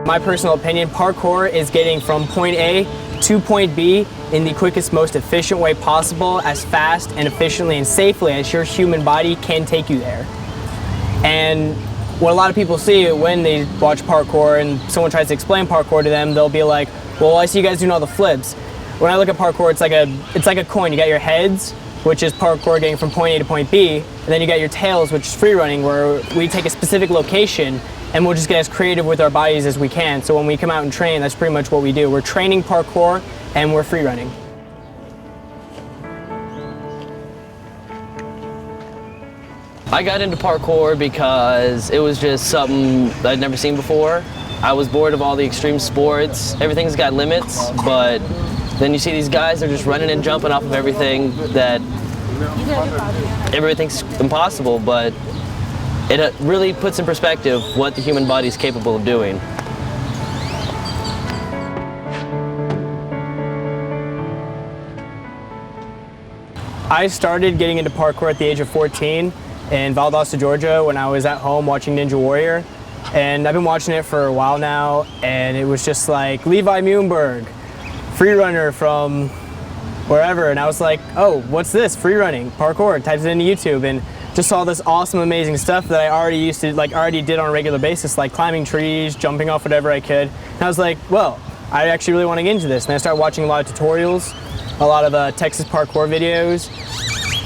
My personal opinion, parkour is getting from point A to point B in the quickest, most efficient way possible, as fast and efficiently and safely as your human body can take you there. And what a lot of people see when they watch parkour and someone tries to explain parkour to them, they'll be like, well, I see you guys doing all the flips. When I look at parkour, it's like a coin. You got your heads, which is parkour getting from point A to point B, and then you got your tails, which is free running, where we take a specific location and we'll just get as creative with our bodies as we can. So when we come out and train, that's pretty much what we do. We're training parkour and we're free running. I got into parkour because it was just something I'd never seen before. I was bored of all the extreme sports. Everything's got limits, but then you see these guys, they're just running and jumping off of everything that everybody thinks impossible, but it really puts in perspective what the human body is capable of doing. I started getting into parkour at the age of 14 in Valdosta, Georgia, when I was at home watching Ninja Warrior. And I've been watching it for a while now, and it was just like Levi Muhlenberg, free runner from wherever, and I was like, oh, what's this? Free running, parkour, typed it into YouTube, and just saw this awesome, amazing stuff that I already did on a regular basis, like climbing trees, jumping off whatever I could. And I was like, well, I actually really want to get into this. And I started watching a lot of tutorials, a lot of Texas parkour videos,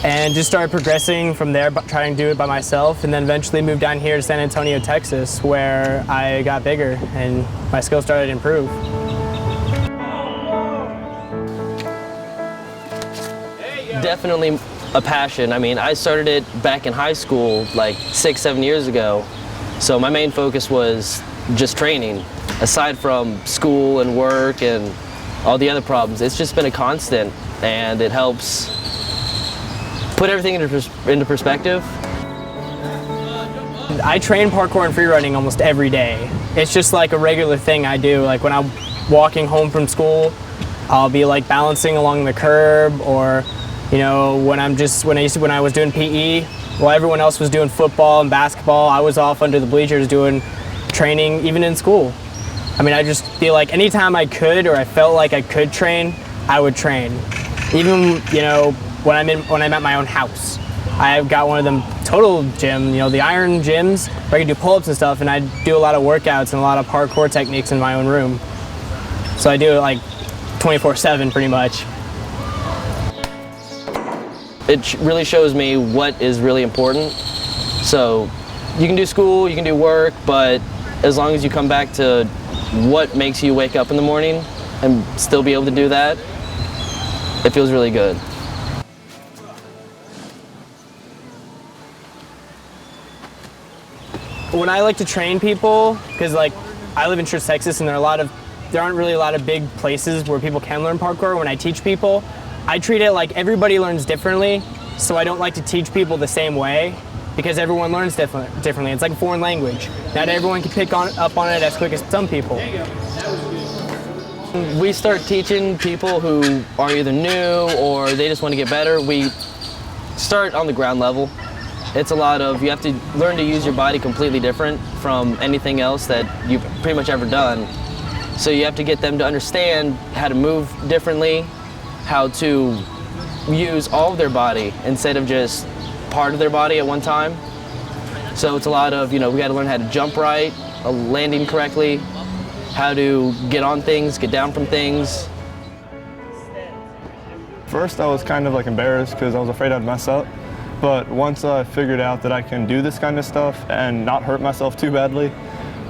and just started progressing from there, trying to do it by myself, and then eventually moved down here to San Antonio, Texas, where I got bigger and my skills started to improve. Definitely a passion. I mean, I started it back in high school, like 6-7 years ago. So my main focus was just training. Aside from school and work and all the other problems, it's just been a constant, and it helps put everything into perspective. I train parkour and free running almost every day. It's just like a regular thing I do. Like when I'm walking home from school, I'll be like balancing along the curb, or you know, when I was doing PE, while everyone else was doing football and basketball, I was off under the bleachers doing training, even in school. I mean, I just feel like anytime I could, or I felt like I could train, I would train. Even, you know, when I'm at my own house. I've got one of them total gym, you know, the iron gyms, where I can do pull-ups and stuff, and I do a lot of workouts and a lot of parkour techniques in my own room. So I do it like 24/7 pretty much. It really shows me what is really important. So you can do school, you can do work, but as long as you come back to what makes you wake up in the morning and still be able to do that, it feels really good. When I like to train people, because like I live in Church, Texas, and there aren't really a lot of big places where people can learn parkour. When I teach people, I treat it like everybody learns differently, so I don't like to teach people the same way, because everyone learns differently. It's like a foreign language. Not everyone can pick up on it as quick as some people. We start teaching people who are either new or they just want to get better. We start on the ground level. It's a lot of, you have to learn to use your body completely different from anything else that you've pretty much ever done. So you have to get them to understand how to move differently, how to use all of their body instead of just part of their body at one time. So it's a lot of, you know, we got to learn how to jump right, landing correctly, how to get on things, get down from things. First I was kind of like embarrassed because I was afraid I'd mess up. But once I figured out that I can do this kind of stuff and not hurt myself too badly,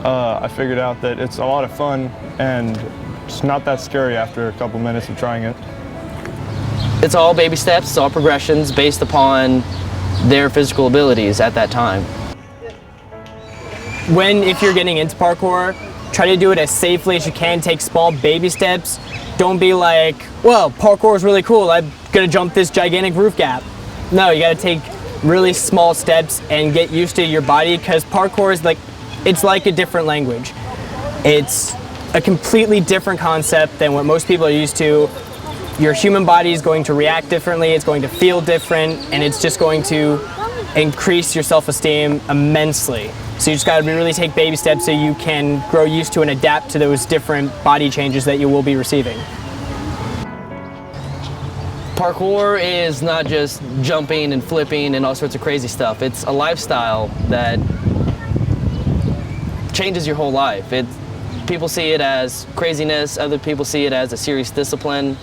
I figured out that it's a lot of fun and it's not that scary after a couple minutes of trying it. It's all baby steps, it's all progressions based upon their physical abilities at that time. If you're getting into parkour, try to do it as safely as you can. Take small baby steps. Don't be like, well, parkour is really cool, I'm gonna jump this gigantic roof gap. No, you gotta take really small steps and get used to your body, because parkour is it's like a different language. It's a completely different concept than what most people are used to. Your human body is going to react differently, it's going to feel different, and it's just going to increase your self-esteem immensely. So you just gotta really take baby steps so you can grow used to and adapt to those different body changes that you will be receiving. Parkour is not just jumping and flipping and all sorts of crazy stuff. It's a lifestyle that changes your whole life. People see it as craziness, other people see it as a serious discipline,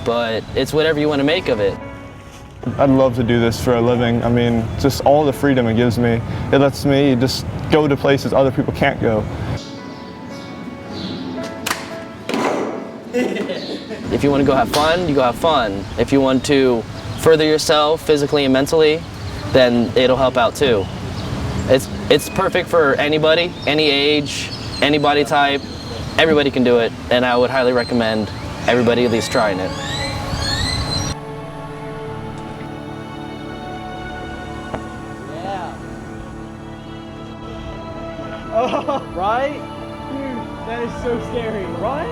but it's whatever you want to make of it. I'd love to do this for a living. I mean, just all the freedom it gives me. It lets me just go to places other people can't go. If you want to go have fun, you go have fun. If you want to further yourself physically and mentally, then it'll help out too. It's perfect for anybody, any age, any body type. Everybody can do it, and I would highly recommend everybody at least trying it. Oh, right? Dude, that is so scary, right?